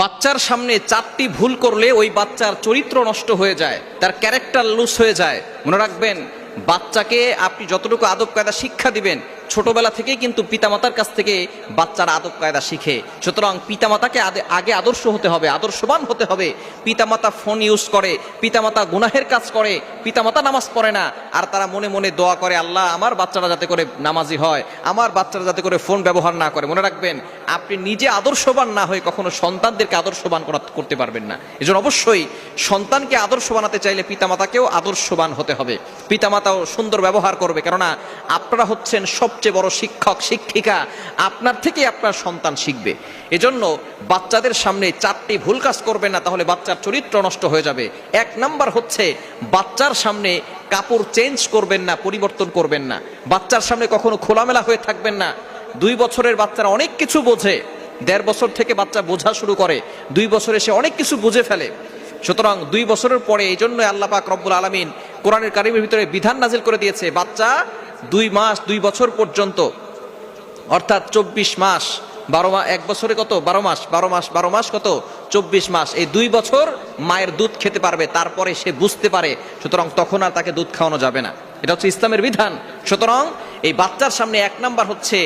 বাচ্চার সামনে চারটি ভুল করলে ওই বাচ্চার চরিত্র নষ্ট হয়ে যায়, তার ক্যারেক্টার লুজ হয়ে যায়। মনে রাখবেন, বাচ্চাকে আপনি যতটুকু আদব কায়দা শিক্ষা দিবেন, ছোটবেলা থেকেই কিন্তু পিতামাতার কাছ থেকে বাচ্চারা আদব কায়দা শিখে। সুতরাং পিতামাতাকে আগে আদর্শ হতে হবে, আদর্শবান হতে হবে। পিতামাতা ফোন ইউজ করে, পিতামাতা গুনাহের কাজ করে, পিতামাতা নামাজ পড়ে না, আর তারা মনে মনে দোয়া করে, আল্লাহ আমার বাচ্চারা যাতে করে নামাজি হয়, আমার বাচ্চারা যাতে করে ফোন ব্যবহার না করে। মনে রাখবেন, আপনি নিজে আদর্শবান না হয়ে কখনো সন্তানদেরকে আদর্শবান করতে পারবেন না। এজন্য অবশ্যই সন্তানকে আদর্শ বানাতে চাইলে পিতামাতাকেও আদর্শবান হতে হবে, পিতামাতাও সুন্দর ব্যবহার করবে। কেননা আপনারা হচ্ছেন সবচেয়ে বড় শিক্ষক শিক্ষিকা, আপনার থেকে আপনার সন্তান শিখবে। এজন্য বাচ্চাদের সামনে চারটি ভুল কাজ করবেন না, তাহলে বাচ্চার চরিত্র নষ্ট হয়ে যাবে। এক নাম্বার হচ্ছে, বাচ্চার সামনে কাপড় চেঞ্জ করবেন না, পরিবর্তন করবেন না। বাচ্চার সামনে কখনো খোলামেলা হয়ে থাকবেন না। 2 বছরের বাচ্চারা অনেক কিছু বোঝে, 1.5 বছর থেকে বাচ্চা বোঝা শুরু করে, 2 বছরে সে অনেক কিছু বুঝে ফেলে। সুতরাং 2 বছরের পরে এই জন্য আল্লাহ পাক রব্বুল আলামিন কোরআনের কারিমের ভিতরে বিধান নাজিল করে দিয়েছে, বাচ্চা 2 মাস 2 বছর পর্যন্ত, অর্থাৎ 24 মাস 12 মাস, 1 বছরে কত 12 মাস, 12 মাস কত 24 মাস, এই 2 বছর মায়ের দুধ খেতে পারবে, তারপরে সে বুঝতে পারে। সুতরাং তখন আর তাকে দুধ খাওয়ানো যাবে না, এটা হচ্ছে ইসলামের বিধান। সুতরাং এই বাচ্চার সামনে 1 নাম্বার হচ্ছে,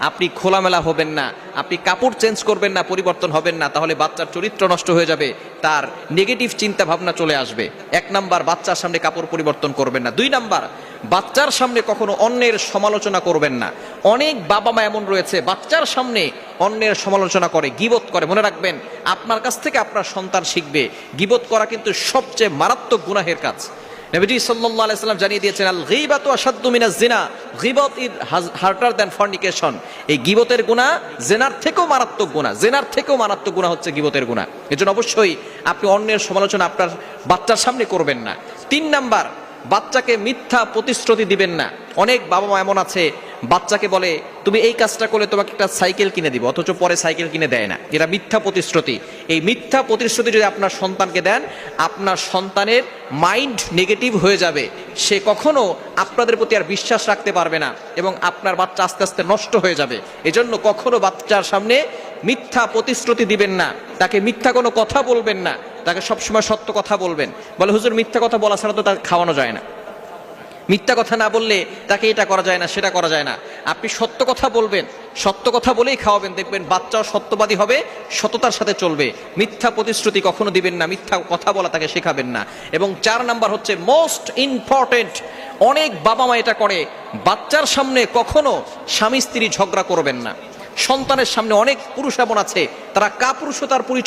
আপনি খোলামেলা হবেন না, আপনি কাপড় চেঞ্জ করবেন না, পরিবর্তন হবেন না, তাহলে বাচ্চার চরিত্র নষ্ট হয়ে যাবে, তার নেগেটিভ চিন্তা ভাবনা চলে আসবে। 1 নাম্বার, বাচ্চার সামনে কাপড় পরিবর্তন করবেন না। 2 নাম্বার, বাচ্চার সামনে কখনো অন্যের সমালোচনা করবেন না। অনেক বাবা মা এমন রয়েছে, বাচ্চার সামনে অন্যের সমালোচনা করে, গীবত করে। মনে রাখবেন, আপনার কাছ থেকে আপনার সন্তান শিখবে। গীবত করা কিন্তু সবচেয়ে মারাত্মক গুনাহের কাজ। নবীজি সাল্লাল্লাহু আলাইহি ওয়াসাল্লাম জানিয়ে দিয়েছেন, আল গীবাতু আশাদ্দু মিনাজ জিনা, গীবত ইজ হার্টার দ্যান ফর্নিকেশন। এই গীবতের গুনাহ জিনার থেকেও মারাত্মক গুনাহ, জিনার থেকেও মারাত্মক গুনাহ হচ্ছে গীবতের গুনাহ। এজন্য অবশ্যই আপনি অন্যের সমালোচনা আপনার বাচ্চার সামনে করবেন না। 3 নাম্বার, বাচ্চাকে মিথ্যা প্রতিশ্রুতি দিবেন না। অনেক বাবা মা এমন আছে, বাচ্চাকে বলে তুমি এই কাজটা করলে তোমাকে একটা সাইকেল কিনে দিব, অথচ পরে সাইকেল কিনে দেয় না। এটা মিথ্যা প্রতিশ্রুতি। এই মিথ্যা প্রতিশ্রুতি যদি আপনার সন্তানকে দেন, আপনার সন্তানের মাইন্ড নেগেটিভ হয়ে যাবে, সে কখনো আপনাদের প্রতি আর বিশ্বাস রাখতে পারবে না, এবং আপনার বাচ্চা আস্তে আস্তে নষ্ট হয়ে যাবে। এজন্য কখনো বাচ্চার সামনে মিথ্যা প্রতিশ্রুতি দিবেন না, তাকে মিথ্যা কোনো কথা বলবেন না, তাকে সবসময় সত্য কথা বলবেন। বলে হুজুর মিথ্যা কথা বলা ছাড়া তো তাকে খাওয়ানো যায় না, মিথ্যা কথা না বললে তাকে এটা করা যায় না, সেটা করা যায় না। আপনি সত্য কথা বলবেন, সত্য কথা বলেই খাওয়াবেন, দেখবেন বাচ্চাও সত্যবাদী হবে, সততার সাথে চলবে। মিথ্যা প্রতিশ্রুতি কখনো দিবেন না, মিথ্যা কথা বলা তাকে শেখাবেন না। এবং 4 নাম্বার হচ্ছে মোস্ট ইম্পর্টেন্ট, অনেক বাবা মা এটা করে, বাচ্চার সামনে কখনো স্বামী স্ত্রী ঝগড়া করবেন না। সন্তানের সামনে অনেক পুরুষ এমন আছে, তারা কাপুরুষতার পরিচয়